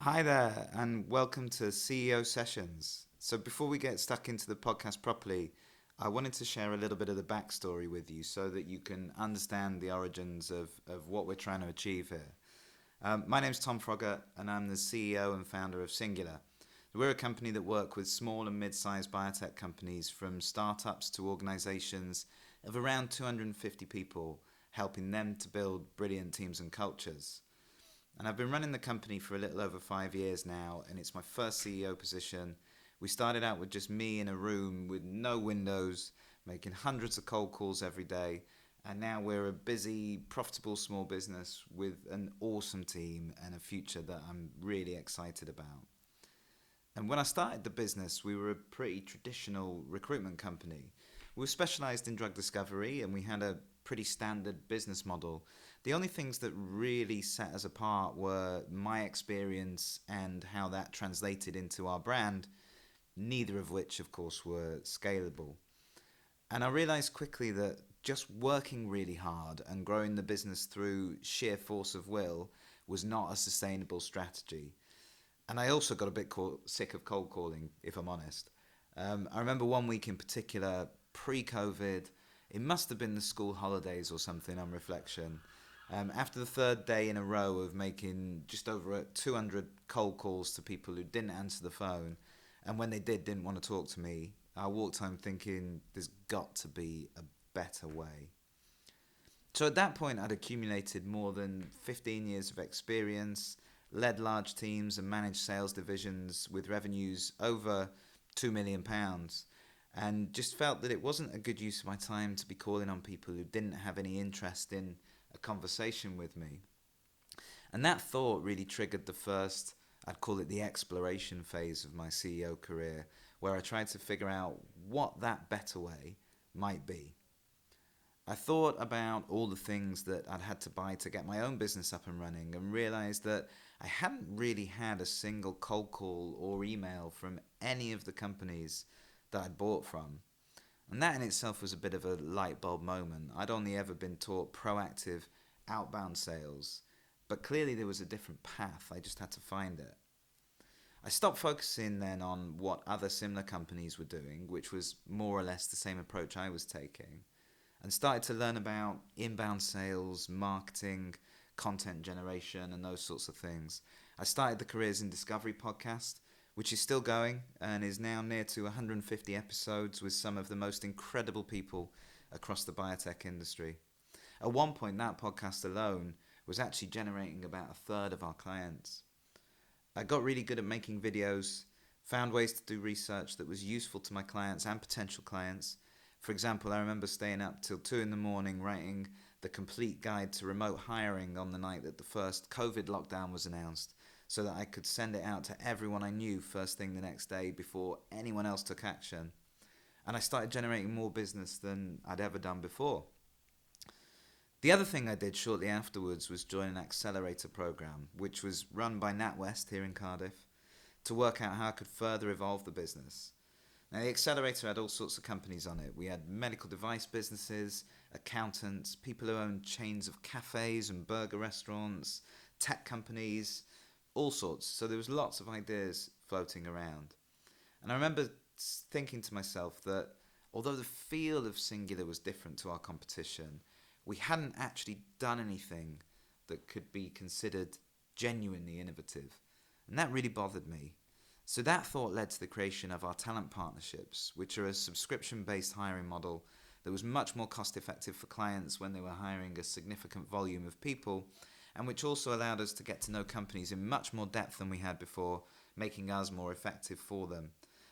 Hi there, and welcome to CEO Sessions. So, before we get stuck into the podcast properly, I wanted to share a little bit of the backstory with you so that you can understand the origins of what we're trying to achieve here. My name's Tom Froggatt, and I'm the CEO and founder of Singular. We're a company that work with small and mid-sized biotech companies from startups to organizations of around 250 people, helping them to build brilliant teams and cultures. And I've been running the company for a little over 5 years now, and it's my first CEO position. We started out with just me in a room with no windows, making hundreds of cold calls every day. And now we're a busy, profitable small business with an awesome team and a future that I'm really excited about. And when I started the business, we were a pretty traditional recruitment company. We were specialized in drug discovery and we had a pretty standard business model. The only things that really set us apart were my experience and how that translated into our brand, neither of which, of course, were scalable. And I realized quickly that just working really hard and growing the business through sheer force of will was not a sustainable strategy. And I also got a bit sick of cold calling, if I'm honest. I remember one week in particular, pre-COVID, it must have been the school holidays or something on reflection. After the third day in a row of making just over 200 cold calls to people who didn't answer the phone, and when they didn't want to talk to me, I walked home thinking there's got to be a better way. So at that point, I'd accumulated more than 15 years of experience, led large teams, and managed sales divisions with revenues over £2 million, and just felt that it wasn't a good use of my time to be calling on people who didn't have any interest in a conversation with me. And that thought really triggered the first, I'd call it the exploration phase of my CEO career, where I tried to figure out what that better way might be. I thought about all the things that I'd had to buy to get my own business up and running and realized that I hadn't really had a single cold call or email from any of the companies that I'd bought from. And that in itself was a bit of a light bulb moment. I'd only ever been taught proactive outbound sales, but clearly there was a different path. I just had to find it. I stopped focusing then on what other similar companies were doing, which was more or less the same approach I was taking, and started to learn about inbound sales, marketing, content generation, and those sorts of things. I started the Careers in Discovery podcast, which is still going and is now near to 150 episodes with some of the most incredible people across the biotech industry. At one point, that podcast alone was actually generating about a third of our clients. I got really good at making videos, found ways to do research that was useful to my clients and potential clients. For example, I remember staying up till 2 in the morning writing the complete guide to remote hiring on the night that the first COVID lockdown was announced, so that I could send it out to everyone I knew first thing the next day before anyone else took action. And I started generating more business than I'd ever done before. The other thing I did shortly afterwards was join an accelerator program, which was run by NatWest here in Cardiff, to work out how I could further evolve the business. Now, the accelerator had all sorts of companies on it. We had medical device businesses, accountants, people who owned chains of cafes and burger restaurants, tech companies, all sorts. So there was lots of ideas floating around. And I remember thinking to myself that although the feel of Singular was different to our competition, we hadn't actually done anything that could be considered genuinely innovative. And that really bothered me. So that thought led to the creation of our talent partnerships, which are a subscription-based hiring model that was much more cost-effective for clients when they were hiring a significant volume of people, and which also allowed us to get to know companies in much more depth than we had before, making us more effective for them.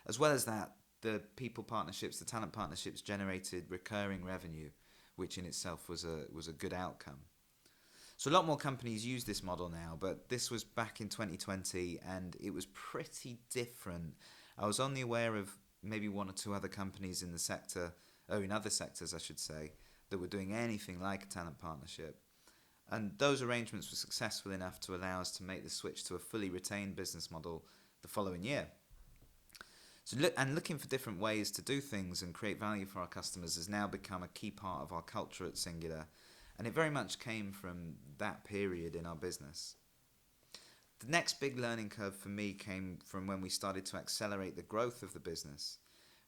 As well as that, the people partnerships, the talent partnerships generated recurring revenue, which in itself was a good outcome. So a lot more companies use this model now, but this was back in 2020 and it was pretty different. I was only aware of maybe one or two other companies in the sector, or in other sectors I should say, that were doing anything like a talent partnership. And those arrangements were successful enough to allow us to make the switch to a fully retained business model the following year. Looking for different ways to do things and create value for our customers has now become a key part of our culture at Singular, and it very much came from that period in our business. The next big learning curve for me came from when we started to accelerate the growth of the business.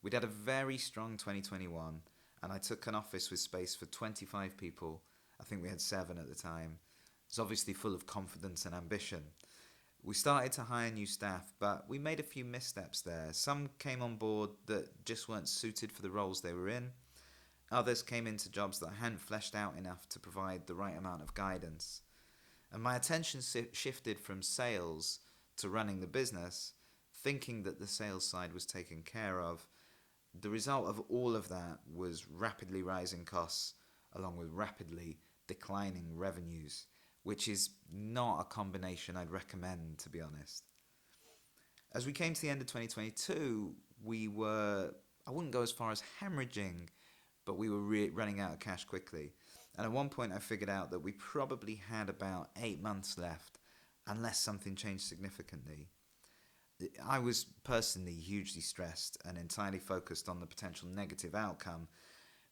We'd had a very strong 2021, and I took an office with space for 25 people. I think we had 7 at the time. It's obviously full of confidence and ambition. We started to hire new staff, but we made a few missteps there. Some came on board that just weren't suited for the roles they were in. Others came into jobs that I hadn't fleshed out enough to provide the right amount of guidance. And my attention shifted from sales to running the business, thinking that the sales side was taken care of. The result of all of that was rapidly rising costs along with rapidly declining revenues, which is not a combination I'd recommend, to be honest. As we came to the end of 2022, I wouldn't go as far as hemorrhaging, but we were running out of cash quickly. And at one point, I figured out that we probably had about 8 months left, unless something changed significantly. I was personally hugely stressed and entirely focused on the potential negative outcome,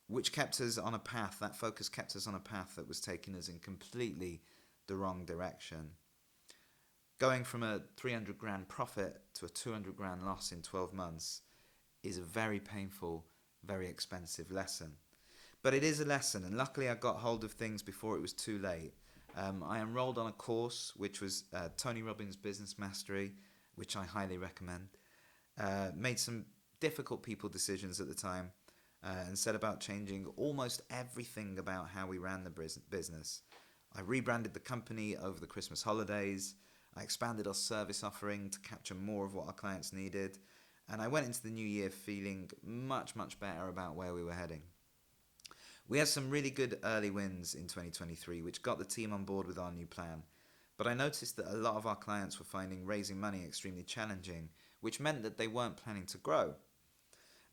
which kept us on a path, that focus kept us on a path that was taking us in completely the wrong direction. Going from a 300 grand profit to a 200 grand loss in 12 months is a very painful, very expensive lesson. But it is a lesson, and luckily I got hold of things before it was too late. I enrolled on a course which was Tony Robbins' Business Mastery, which I highly recommend. Made some difficult people decisions at the time and set about changing almost everything about how we ran the business. I rebranded the company over the Christmas holidays. I expanded our service offering to capture more of what our clients needed. And I went into the new year feeling much, much better about where we were heading. We had some really good early wins in 2023, which got the team on board with our new plan. But I noticed that a lot of our clients were finding raising money extremely challenging, which meant that they weren't planning to grow.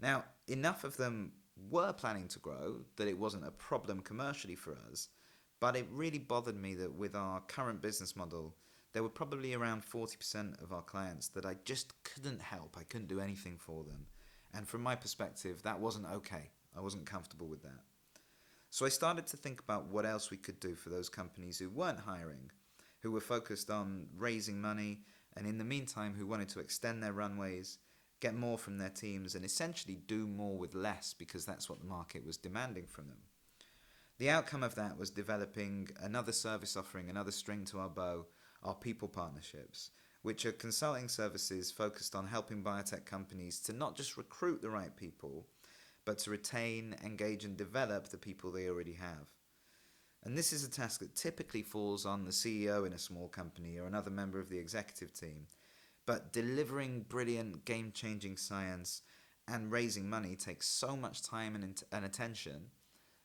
Now, enough of them were planning to grow that it wasn't a problem commercially for us, but it really bothered me that with our current business model, there were probably around 40% of our clients that I just couldn't help. I couldn't do anything for them. And from my perspective, that wasn't okay. I wasn't comfortable with that. So I started to think about what else we could do for those companies who weren't hiring, who were focused on raising money, and in the meantime who wanted to extend their runways, get more from their teams, and essentially do more with less because that's what the market was demanding from them. The outcome of that was developing another service offering, another string to our bow, our people partnerships, which are consulting services focused on helping biotech companies to not just recruit the right people, but to retain, engage, and develop the people they already have. And this is a task that typically falls on the CEO in a small company or another member of the executive team. But delivering brilliant, game-changing science and raising money takes so much time and attention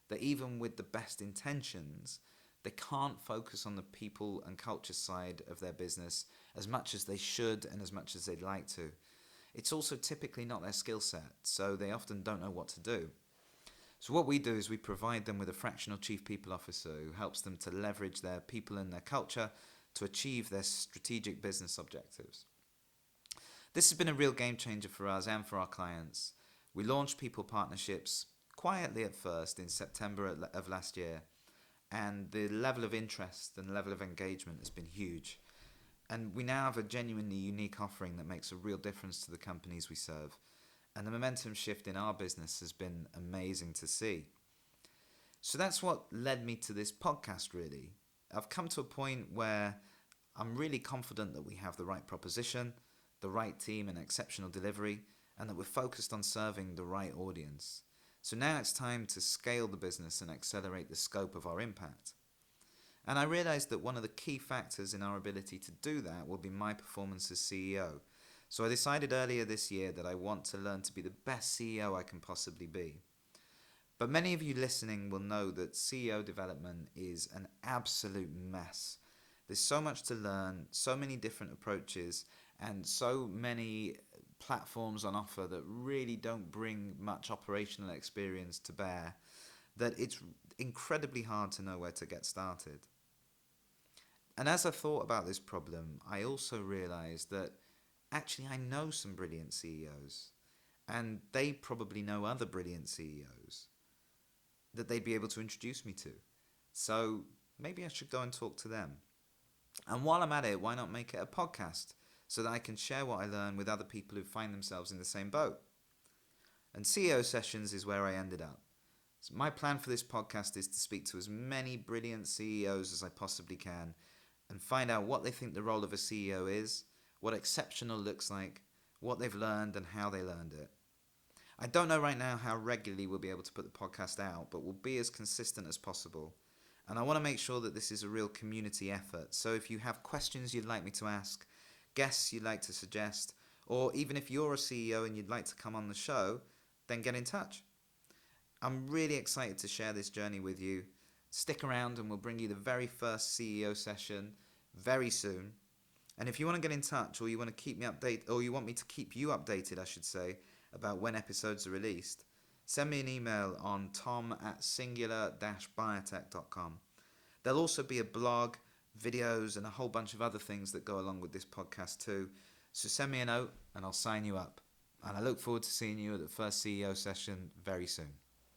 that even with the best intentions, they can't focus on the people and culture side of their business as much as they should and as much as they'd like to. It's also typically not their skill set, so they often don't know what to do. So what we do is we provide them with a fractional chief people officer who helps them to leverage their people and their culture to achieve their strategic business objectives. This has been a real game changer for us and for our clients. We launched people partnerships quietly at first in September of last year, and the level of interest and level of engagement has been huge. And we now have a genuinely unique offering that makes a real difference to the companies we serve. And the momentum shift in our business has been amazing to see. So that's what led me to this podcast, really. I've come to a point where I'm really confident that we have the right proposition, the right team and exceptional delivery, and that we're focused on serving the right audience. So now it's time to scale the business and accelerate the scope of our impact. And I realized that one of the key factors in our ability to do that will be my performance as CEO. So I decided earlier this year that I want to learn to be the best CEO I can possibly be. But many of you listening will know that CEO development is an absolute mess. There's so much to learn, so many different approaches, and so many platforms on offer that really don't bring much operational experience to bear that it's incredibly hard to know where to get started. And as I thought about this problem, I also realized that actually I know some brilliant CEOs, and they probably know other brilliant CEOs that they'd be able to introduce me to. So maybe I should go and talk to them. And while I'm at it, why not make it a podcast so that I can share what I learn with other people who find themselves in the same boat? And CEO Sessions is where I ended up. So my plan for this podcast is to speak to as many brilliant CEOs as I possibly can and find out what they think the role of a CEO is, what exceptional looks like, what they've learned, and how they learned it. I don't know right now how regularly we'll be able to put the podcast out, but we'll be as consistent as possible. And I want to make sure that this is a real community effort. So if you have questions you'd like me to ask, guests you'd like to suggest, or even if you're a CEO and you'd like to come on the show, then get in touch. I'm really excited to share this journey with you. Stick around and we'll bring you the very first CEO session very soon. And if you want to get in touch, or you want to keep me updated, or you want me to keep you updated, I should say, about when episodes are released, send me an email on tom@singular-biotech.com. There'll also be a blog, videos, and a whole bunch of other things that go along with this podcast too. So send me a note and I'll sign you up. And I look forward to seeing you at the first CEO session very soon.